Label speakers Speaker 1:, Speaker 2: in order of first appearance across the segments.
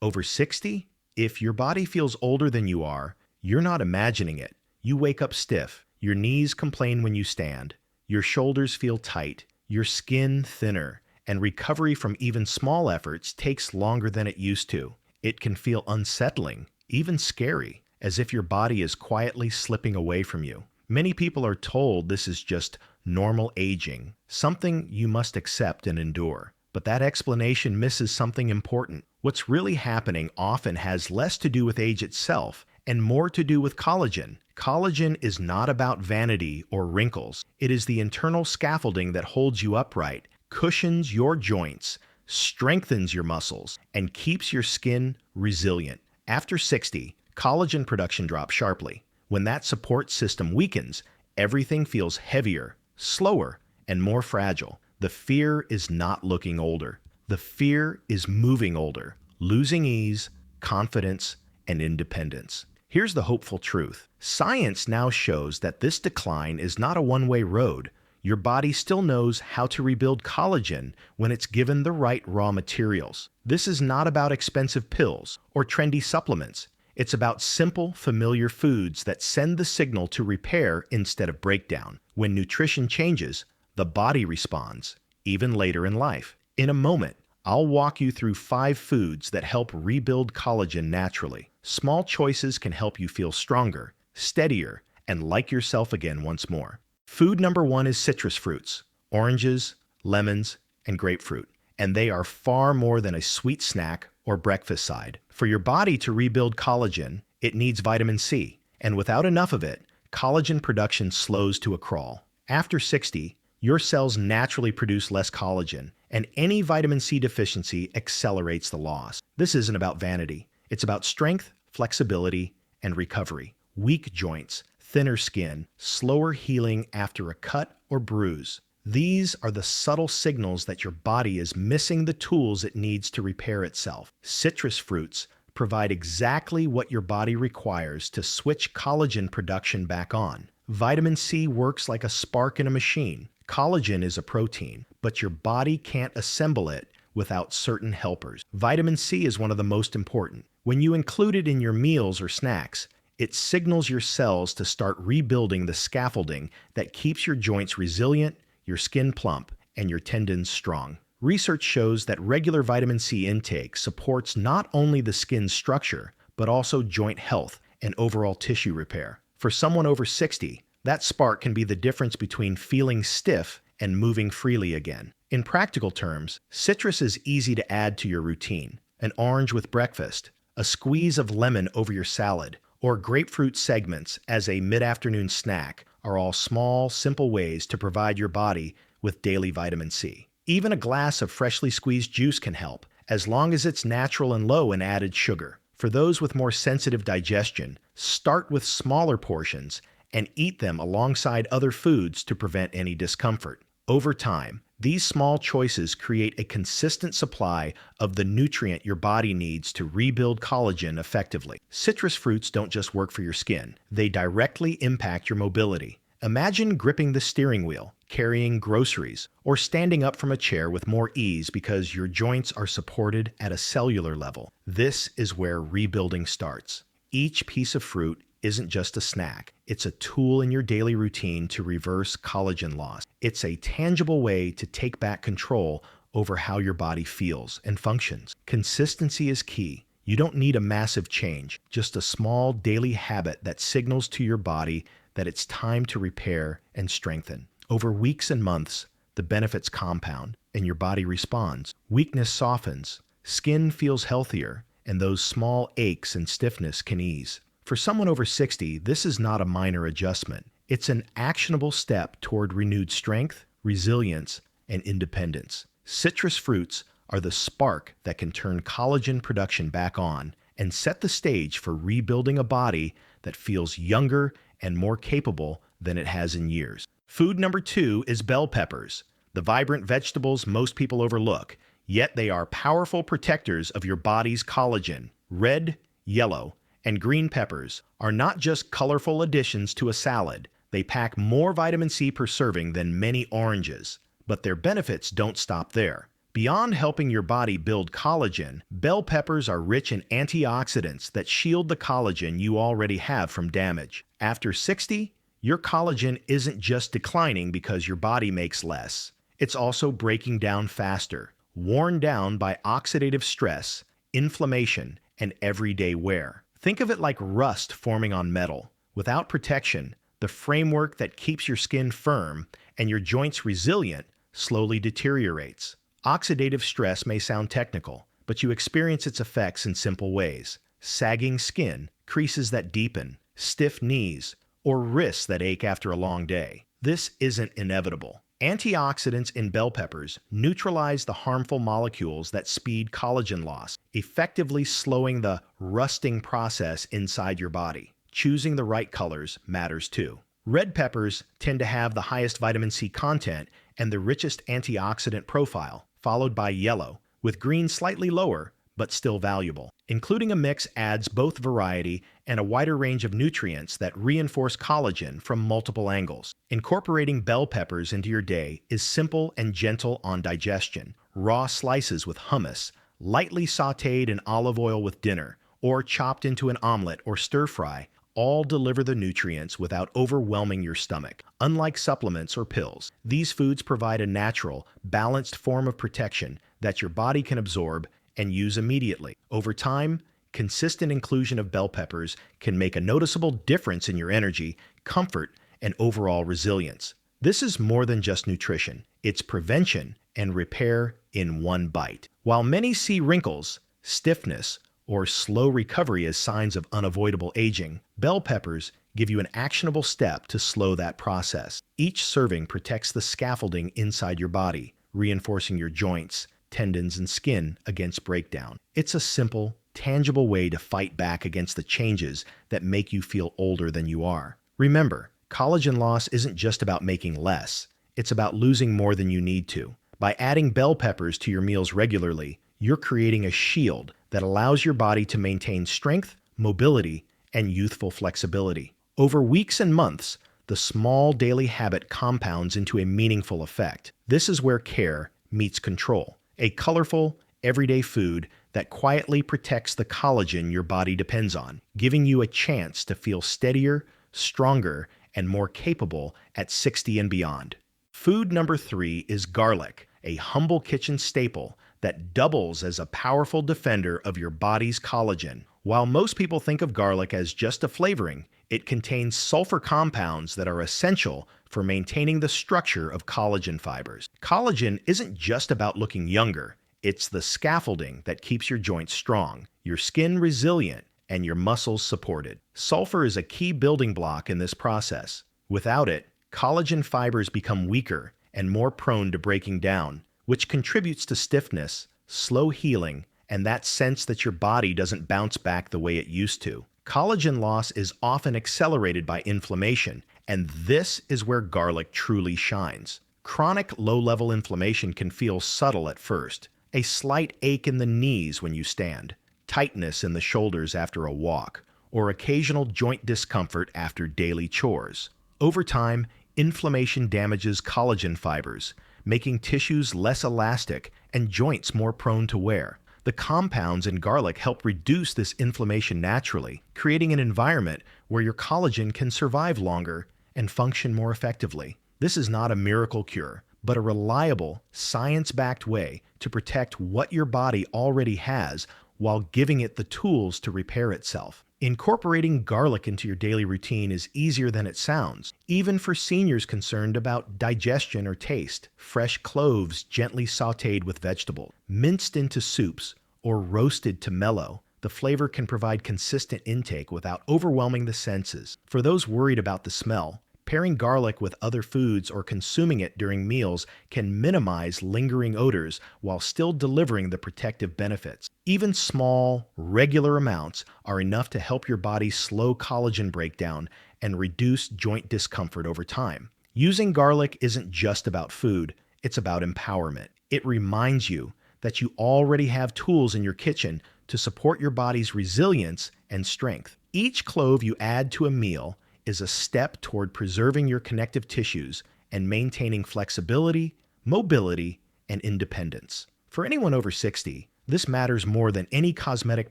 Speaker 1: Over 60? If your body feels older than you are, you're not imagining it. You wake up stiff, your knees complain when you stand, your shoulders feel tight, your skin thinner, and recovery from even small efforts takes longer than it used to. It can feel unsettling, even scary, as if your body is quietly slipping away from you. Many people are told this is just normal aging, something you must accept and endure. But that explanation misses something important. What's really happening often has less to do with age itself and more to do with collagen. Collagen is not about vanity or wrinkles. It is the internal scaffolding that holds you upright, cushions your joints, strengthens your muscles, and keeps your skin resilient. After 60, collagen production drops sharply. When that support system weakens, everything feels heavier, slower, and more fragile. The fear is not looking older. The fear is moving older, losing ease, confidence, and independence. Here's the hopeful truth. Science now shows that this decline is not a one-way road. Your body still knows how to rebuild collagen when it's given the right raw materials. This is not about expensive pills or trendy supplements. It's about simple, familiar foods that send the signal to repair instead of breakdown. When nutrition changes, the body responds, even later in life. In a moment, I'll walk you through 5 foods that help rebuild collagen naturally. Small choices can help you feel stronger, steadier, and like yourself again once more. Food number 1 is citrus fruits, oranges, lemons, and grapefruit. And they are far more than a sweet snack or breakfast side. For your body to rebuild collagen, it needs vitamin C. And without enough of it, collagen production slows to a crawl. After 60, your cells naturally produce less collagen, and any vitamin C deficiency accelerates the loss. This isn't about vanity. It's about strength, flexibility, and recovery. Weak joints, thinner skin, slower healing after a cut or bruise. These are the subtle signals that your body is missing the tools it needs to repair itself. Citrus fruits provide exactly what your body requires to switch collagen production back on. Vitamin C works like a spark in a machine. Collagen is a protein, but your body can't assemble it without certain helpers. Vitamin C is one of the most important. When you include it in your meals or snacks, it signals your cells to start rebuilding the scaffolding that keeps your joints resilient, your skin plump, and your tendons strong. Research shows that regular vitamin C intake supports not only the skin's structure, but also joint health and overall tissue repair. For someone over 60, that spark can be the difference between feeling stiff and moving freely again. In practical terms, citrus is easy to add to your routine. An orange with breakfast, a squeeze of lemon over your salad, or grapefruit segments as a mid-afternoon snack are all small, simple ways to provide your body with daily vitamin C. Even a glass of freshly squeezed juice can help, as long as it's natural and low in added sugar. For those with more sensitive digestion, start with smaller portions and eat them alongside other foods to prevent any discomfort. Over time, these small choices create a consistent supply of the nutrient your body needs to rebuild collagen effectively. Citrus fruits don't just work for your skin, they directly impact your mobility. Imagine gripping the steering wheel, carrying groceries, or standing up from a chair with more ease because your joints are supported at a cellular level. This is where rebuilding starts. Each piece of fruit isn't just a snack. It's a tool in your daily routine to reverse collagen loss. It's a tangible way to take back control over how your body feels and functions. Consistency is key. You don't need a massive change, just a small daily habit that signals to your body that it's time to repair and strengthen. Over weeks and months, the benefits compound and your body responds. Weakness softens, skin feels healthier, and those small aches and stiffness can ease. For someone over 60, this is not a minor adjustment. It's an actionable step toward renewed strength, resilience, and independence. Citrus fruits are the spark that can turn collagen production back on and set the stage for rebuilding a body that feels younger and more capable than it has in years. Food number 2 is bell peppers, the vibrant vegetables most people overlook, yet they are powerful protectors of your body's collagen. Red, yellow, and green peppers are not just colorful additions to a salad. They pack more vitamin C per serving than many oranges. But their benefits don't stop there. Beyond helping your body build collagen, bell peppers are rich in antioxidants that shield the collagen you already have from damage. After 60, your collagen isn't just declining because your body makes less. It's also breaking down faster, worn down by oxidative stress, inflammation, and everyday wear. Think of it like rust forming on metal. Without protection, the framework that keeps your skin firm and your joints resilient slowly deteriorates. Oxidative stress may sound technical, but you experience its effects in simple ways. Sagging skin, creases that deepen, stiff knees, or wrists that ache after a long day. This isn't inevitable. Antioxidants in bell peppers neutralize the harmful molecules that speed collagen loss, effectively slowing the rusting process inside your body. Choosing the right colors matters too. Red peppers tend to have the highest vitamin C content and the richest antioxidant profile, followed by yellow, with green slightly lower but still valuable. Including a mix adds both variety and a wider range of nutrients that reinforce collagen from multiple angles. Incorporating bell peppers into your day is simple and gentle on digestion. Raw slices with hummus, lightly sautéed in olive oil with dinner, or chopped into an omelet or stir fry, all deliver the nutrients without overwhelming your stomach. Unlike supplements or pills, these foods provide a natural, balanced form of protection that your body can absorb and use immediately. Over time, consistent inclusion of bell peppers can make a noticeable difference in your energy, comfort, and overall resilience. This is more than just nutrition. It's prevention and repair in one bite. While many see wrinkles, stiffness, or slow recovery as signs of unavoidable aging, bell peppers give you an actionable step to slow that process. Each serving protects the scaffolding inside your body, reinforcing your joints, tendons, and skin against breakdown. It's a simple, tangible way to fight back against the changes that make you feel older than you are. Remember, collagen loss isn't just about making less, it's about losing more than you need to. By adding bell peppers to your meals regularly, you're creating a shield that allows your body to maintain strength, mobility, and youthful flexibility. Over weeks and months, the small daily habit compounds into a meaningful effect. This is where care meets control. A colorful, everyday food that quietly protects the collagen your body depends on, giving you a chance to feel steadier, stronger, and more capable at 60 and beyond. Food number 3 is garlic, a humble kitchen staple that doubles as a powerful defender of your body's collagen. While most people think of garlic as just a flavoring, it contains sulfur compounds that are essential for maintaining the structure of collagen fibers. Collagen isn't just about looking younger, it's the scaffolding that keeps your joints strong, your skin resilient, and your muscles supported. Sulfur is a key building block in this process. Without it, collagen fibers become weaker and more prone to breaking down, which contributes to stiffness, slow healing, and that sense that your body doesn't bounce back the way it used to. Collagen loss is often accelerated by inflammation, and this is where garlic truly shines. Chronic low-level inflammation can feel subtle at first. A slight ache in the knees when you stand, tightness in the shoulders after a walk, or occasional joint discomfort after daily chores. Over time, inflammation damages collagen fibers, making tissues less elastic and joints more prone to wear. The compounds in garlic help reduce this inflammation naturally, creating an environment where your collagen can survive longer and function more effectively. This is not a miracle cure, but a reliable, science-backed way to protect what your body already has while giving it the tools to repair itself. Incorporating garlic into your daily routine is easier than it sounds, even for seniors concerned about digestion or taste. Fresh cloves gently sautéed with vegetables, minced into soups, or roasted to mellow, the flavor can provide consistent intake without overwhelming the senses. For those worried about the smell, pairing garlic with other foods or consuming it during meals can minimize lingering odors while still delivering the protective benefits. Even small, regular amounts are enough to help your body slow collagen breakdown and reduce joint discomfort over time. Using garlic isn't just about food, it's about empowerment. It reminds you that you already have tools in your kitchen to support your body's resilience and strength. Each clove you add to a meal is a step toward preserving your connective tissues and maintaining flexibility, mobility, and independence. For anyone over 60, this matters more than any cosmetic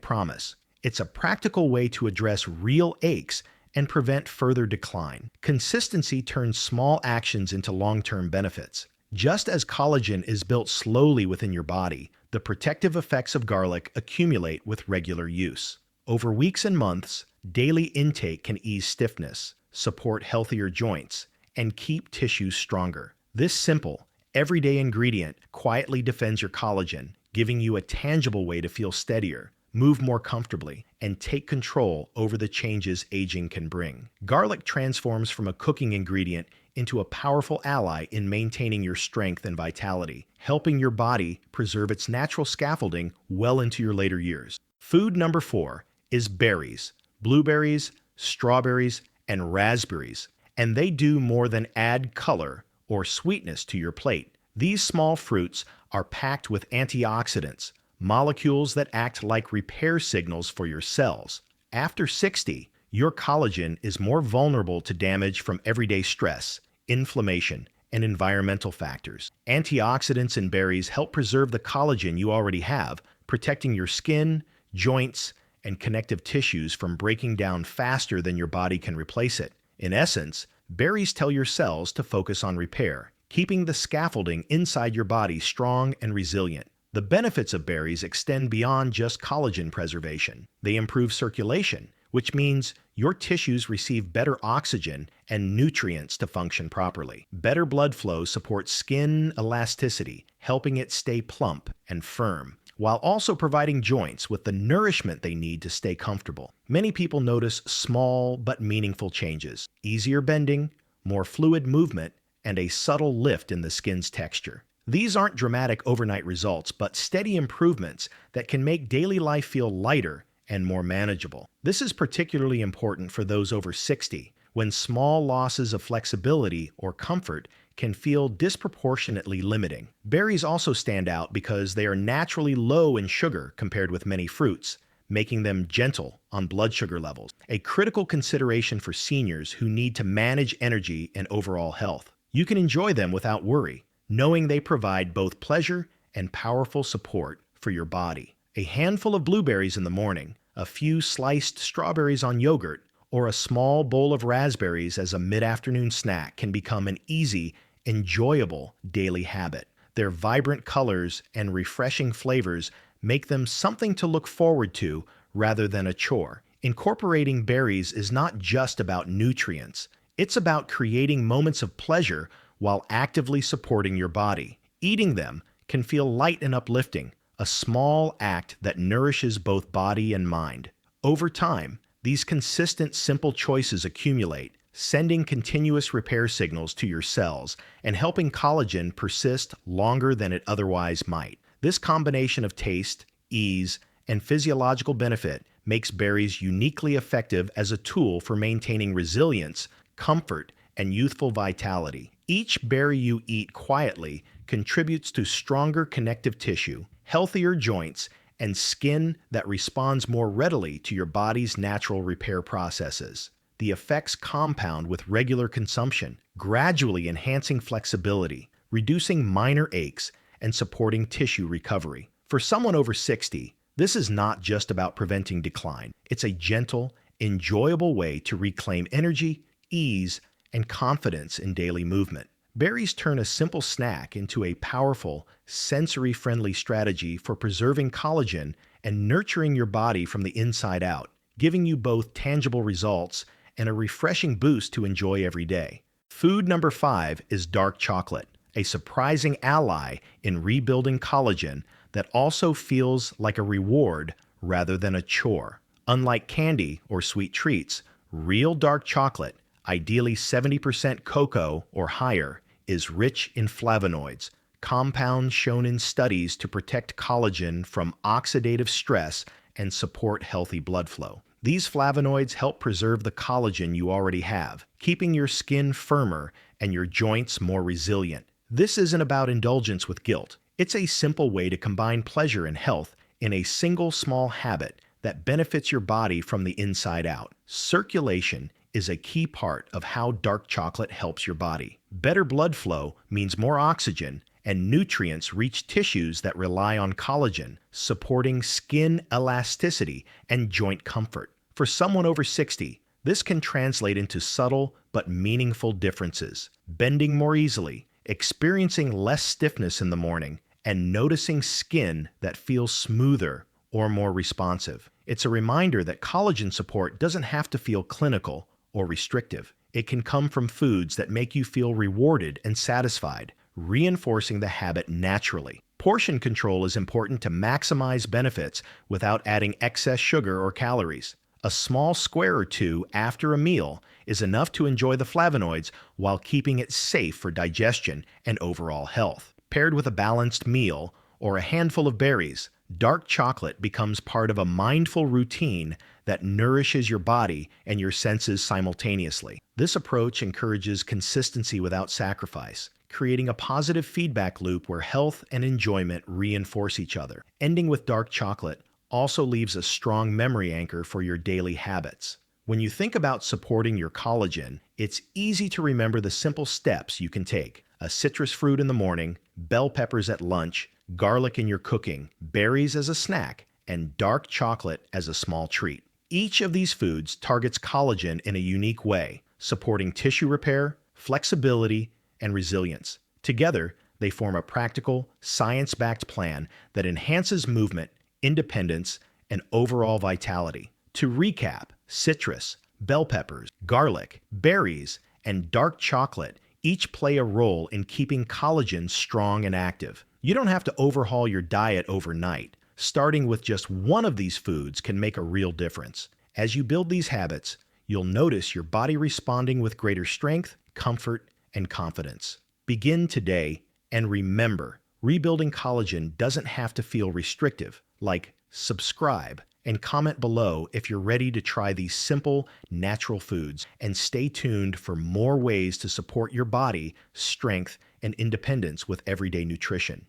Speaker 1: promise. It's a practical way to address real aches and prevent further decline. Consistency turns small actions into long-term benefits. Just as collagen is built slowly within your body, the protective effects of garlic accumulate with regular use. Over weeks and months, daily intake can ease stiffness, support healthier joints, and keep tissues stronger. This simple, everyday ingredient quietly defends your collagen, giving you a tangible way to feel steadier, move more comfortably, and take control over the changes aging can bring. Garlic transforms from a cooking ingredient into a powerful ally in maintaining your strength and vitality, helping your body preserve its natural scaffolding well into your later years. Food number 4 is berries, blueberries, strawberries, and raspberries, and they do more than add color or sweetness to your plate. These small fruits are packed with antioxidants, molecules that act like repair signals for your cells. After 60, your collagen is more vulnerable to damage from everyday stress, inflammation, and environmental factors. Antioxidants in berries help preserve the collagen you already have, protecting your skin, joints, and connective tissues from breaking down faster than your body can replace it. In essence, berries tell your cells to focus on repair, keeping the scaffolding inside your body strong and resilient. The benefits of berries extend beyond just collagen preservation. They improve circulation, which means your tissues receive better oxygen and nutrients to function properly. Better blood flow supports skin elasticity, helping it stay plump and firm, while also providing joints with the nourishment they need to stay comfortable. Many people notice small but meaningful changes: easier bending, more fluid movement, and a subtle lift in the skin's texture. These aren't dramatic overnight results, but steady improvements that can make daily life feel lighter and more manageable. This is particularly important for those over 60, when small losses of flexibility or comfort can feel disproportionately limiting. Berries also stand out because they are naturally low in sugar compared with many fruits, making them gentle on blood sugar levels, a critical consideration for seniors who need to manage energy and overall health. You can enjoy them without worry, knowing they provide both pleasure and powerful support for your body. A handful of blueberries in the morning, a few sliced strawberries on yogurt, or a small bowl of raspberries as a mid-afternoon snack can become an easy, enjoyable daily habit. Their vibrant colors and refreshing flavors make them something to look forward to rather than a chore. Incorporating berries is not just about nutrients. It's about creating moments of pleasure while actively supporting your body. Eating them can feel light and uplifting, a small act that nourishes both body and mind. Over time, these consistent, simple choices accumulate, sending continuous repair signals to your cells and helping collagen persist longer than it otherwise might. This combination of taste, ease, and physiological benefit makes berries uniquely effective as a tool for maintaining resilience, comfort, and youthful vitality. Each berry you eat quietly contributes to stronger connective tissue, healthier joints, and skin that responds more readily to your body's natural repair processes. The effects compound with regular consumption, gradually enhancing flexibility, reducing minor aches, and supporting tissue recovery. For someone over 60, this is not just about preventing decline. It's a gentle, enjoyable way to reclaim energy, ease, and confidence in daily movement. Berries turn a simple snack into a powerful, sensory-friendly strategy for preserving collagen and nurturing your body from the inside out, giving you both tangible results and a refreshing boost to enjoy every day. Food number 5 is dark chocolate, a surprising ally in rebuilding collagen that also feels like a reward rather than a chore. Unlike candy or sweet treats, real dark chocolate, ideally 70% cocoa or higher, is rich in flavonoids, compounds shown in studies to protect collagen from oxidative stress and support healthy blood flow. These flavonoids help preserve the collagen you already have, keeping your skin firmer and your joints more resilient. This isn't about indulgence with guilt. It's a simple way to combine pleasure and health in a single small habit that benefits your body from the inside out. Circulation is a key part of how dark chocolate helps your body. Better blood flow means more oxygen, and nutrients-rich tissues that rely on collagen, supporting skin elasticity and joint comfort. For someone over 60, this can translate into subtle but meaningful differences: bending more easily, experiencing less stiffness in the morning, and noticing skin that feels smoother or more responsive. It's a reminder that collagen support doesn't have to feel clinical or restrictive. It can come from foods that make you feel rewarded and satisfied, reinforcing the habit naturally. Portion control is important to maximize benefits without adding excess sugar or calories. A small square or two after a meal is enough to enjoy the flavonoids while keeping it safe for digestion and overall health. Paired with a balanced meal or a handful of berries, dark chocolate becomes part of a mindful routine that nourishes your body and your senses simultaneously. This approach encourages consistency without sacrifice, creating a positive feedback loop where health and enjoyment reinforce each other. Ending with dark chocolate also leaves a strong memory anchor for your daily habits. When you think about supporting your collagen, it's easy to remember the simple steps you can take: a citrus fruit in the morning, bell peppers at lunch, garlic in your cooking, berries as a snack, and dark chocolate as a small treat. Each of these foods targets collagen in a unique way, supporting tissue repair, flexibility, and resilience. Together, they form a practical, science-backed plan that enhances movement, independence, and overall vitality. To recap, citrus, bell peppers, garlic, berries, and dark chocolate each play a role in keeping collagen strong and active. You don't have to overhaul your diet overnight. Starting with just one of these foods can make a real difference. As you build these habits, you'll notice your body responding with greater strength, comfort, and confidence. Begin today, and remember, rebuilding collagen doesn't have to feel restrictive. Like, subscribe, and comment below if you're ready to try these simple, natural foods, and stay tuned for more ways to support your body, strength, and independence with everyday nutrition.